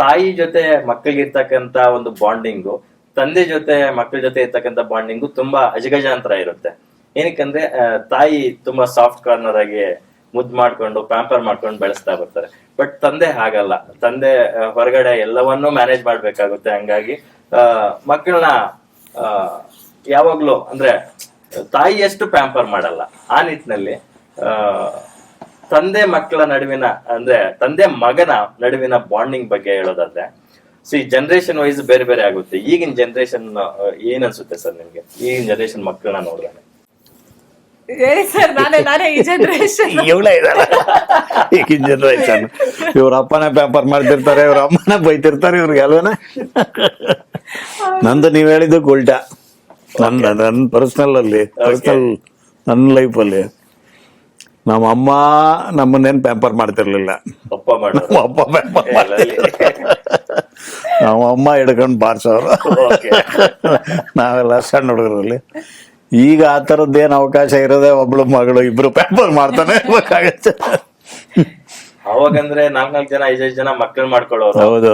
ತಾಯಿ ಜೊತೆ ಮಕ್ಕಳಿಗೆ ಇರ್ತಕ್ಕಂತ ಒಂದು ಬಾಂಡಿಂಗು, ತಂದೆ ಜೊತೆ ಮಕ್ಕಳ ಜೊತೆ ಇರ್ತಕ್ಕಂಥ ಬಾಂಡಿಂಗು ತುಂಬಾ ಅಜಗಜಾಂತರ ಇರುತ್ತೆ. ಏನಕ್ಕಂದ್ರೆ ತಾಯಿ ತುಂಬಾ ಸಾಫ್ಟ್ ಕಾರ್ನರ್ ಆಗಿ ಮುದ್ ಮಾಡ್ಕೊಂಡು ಪ್ಯಾಂಪರ್ ಮಾಡ್ಕೊಂಡು ಬೆಳೆಸ್ತಾ ಬರ್ತಾರೆ. ಬಟ್ ತಂದೆ ಹಾಗಲ್ಲ, ತಂದೆ ಹೊರಗಡೆ ಎಲ್ಲವನ್ನೂ ಮ್ಯಾನೇಜ್ ಮಾಡ್ಬೇಕಾಗುತ್ತೆ. ಹಂಗಾಗಿ ಮಕ್ಕಳನ್ನ ಯಾವಾಗ್ಲೂ ಅಂದ್ರೆ ತಾಯಿ ಎಷ್ಟು ಪ್ಯಾಂಪರ್ ಮಾಡಲ್ಲ. ಆ ನಿಟ್ಟಿನಲ್ಲಿ ತಂದೆ ಮಕ್ಕಳ ನಡುವಿನ ಅಂದ್ರೆ ತಂದೆ ಮಗನ ನಡುವಿನ ಬಾಂಡಿಂಗ್ ಬಗ್ಗೆ ಹೇಳೋದಾದ್ರೆ, ಸೊ ಈ ಜನರೇಷನ್ ವೈಸ್ ಬೇರೆ ಬೇರೆ ಆಗುತ್ತೆ. ಈಗಿನ ಜನರೇಷನ್ ಏನ್ ಅನ್ಸುತ್ತೆ ಸರ್ ನಿಮ್ಗೆ, ಈಗಿನ ಜನರೇಷನ್ ಮಕ್ಕಳನ್ನ ನೋಡಿದ್ರೆ? ಹೇಳಿ ಸರ್, ನಾನೇ ಈ ಜನರೇಷನ್. ಇವಳೇ ಇದಾರೆ ಈಗಿನ ಜನರೇಷನ್. ಇವ್ರ ಅಪ್ಪನ ಪೇಪರ್ ಮಾಡ್ತಿರ್ತಾರೆ, ಇವ್ರ ಅಮ್ಮನ ಬೈತಿರ್ತಾರೆ ಇವ್ರಿಗೆ ಅಲ್ವೇನ. ನಂದು ನೀವ್ ಹೇಳಿದ್ದಕ್ಕೆ ಉಲ್ಟಾ. ನನ್ನ ಪರ್ಸನಲ್ ನನ್ನ ಲೈಫಲ್ಲಿ ನಮ್ಮ ಅಮ್ಮ ನಮ್ಮನ್ನೇನ್ ಪ್ಯಾಂಪರ್ ಮಾಡ್ತಿರ್ಲಿಲ್ಲ. ನಮ್ಮ ಅಪ್ಪ ಪ್ಯಾಂಪರ್ ಮಾಡ್ತಿರ್ಲಿಲ್ಲ. ನಮ್ಮ ಅಮ್ಮ ಹಿಡ್ಕೊಂಡು ಬಾರ್ಸೋರು, ನಾವೆಲ್ಲ ಸಣ್ಣ ಹುಡುಗರಲ್ಲಿ. ಈಗ ಆ ಥರದ್ದೇನು ಅವಕಾಶ ಇರೋದೇ, ಒಬ್ಳು ಮಗಳು ಇಬ್ರು ಪ್ಯಾಂಪರ್ ಮಾಡ್ತಾನೆ ಇರ್ಬೇಕಾಗತ್ತೆ. ಅವಾಗಂದ್ರೆ 4 ಜನ 5 ಜನ ಮಕ್ಕಳು ಮಾಡ್ಕೊಳ್ಳೋರು. ಹೌದು,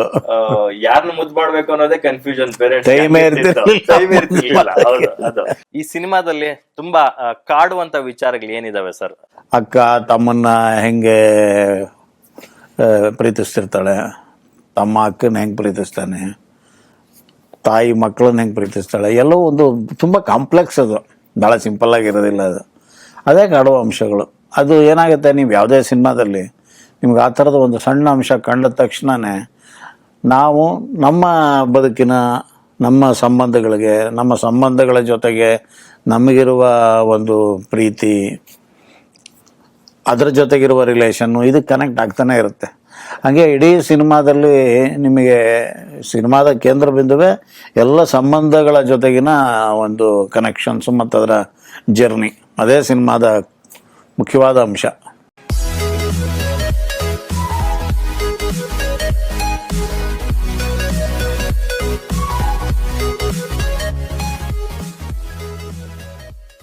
ಯಾರನ್ನ ಮುದ್ದು ಮಾಡ್ಬೇಕು ಅನ್ನೋದೇ ಕನ್ಫ್ಯೂಷನ್. ಟೈಮೇ ಇರ್ತಿರ್ಲಿಲ್ಲ. ಈ ಸಿನಿಮಾದಲ್ಲಿ ತುಂಬಾ ಕಾಡುವಂತ ವಿಚಾರಗಳು ಏನಿದಾವೆ ಸರ್? ಅಕ್ಕ ತಮ್ಮನ್ನ ಹೆಂಗೆ ಪ್ರೀತಿಸ್ತಿರ್ತಾಳೆ, ತಮ್ಮ ಅಕ್ಕನ ಹೆಂಗೆ ಪ್ರೀತಿಸ್ತಾನೆ, ತಾಯಿ ಮಕ್ಕಳನ್ನ ಹೆಂಗೆ ಪ್ರೀತಿಸ್ತಾಳೆ, ಎಲ್ಲವೂ ಒಂದು ತುಂಬ ಕಾಂಪ್ಲೆಕ್ಸ್. ಅದು ಭಾಳ ಸಿಂಪಲ್ ಆಗಿರೋದಿಲ್ಲ. ಅದೇ ಕಾಡುವ ಅಂಶಗಳು. ಅದು ಏನಾಗುತ್ತೆ, ನೀವು ಯಾವುದೇ ಸಿನಿಮಾದಲ್ಲಿ ನಿಮ್ಗೆ ಆ ಥರದ ಒಂದು ಸಣ್ಣ ಅಂಶ ಕಂಡ ತಕ್ಷಣವೇ ನಾವು ನಮ್ಮ ಬದುಕಿನ, ನಮ್ಮ ಸಂಬಂಧಗಳಿಗೆ, ನಮ್ಮ ಸಂಬಂಧಗಳ ಜೊತೆಗೆ ನಮಗಿರುವ ಒಂದು ಪ್ರೀತಿ, ಅದರ ಜೊತೆಗಿರುವ ರಿಲೇಷನ್ನು, ಇದು ಕನೆಕ್ಟ್ ಆಗ್ತಾನೆ ಇರುತ್ತೆ. ಹಾಗೆ ಇಡೀ ಸಿನಿಮಾದಲ್ಲಿ ನಿಮಗೆ ಸಿನಿಮಾದ ಕೇಂದ್ರ ಬಿಂದುವೇ ಎಲ್ಲ ಸಂಬಂಧಗಳ ಜೊತೆಗಿನ ಒಂದು ಕನೆಕ್ಷನ್ಸು ಮತ್ತು ಅದರ ಜರ್ನಿ. ಅದೇ ಸಿನಿಮಾದ ಮುಖ್ಯವಾದ ಅಂಶ.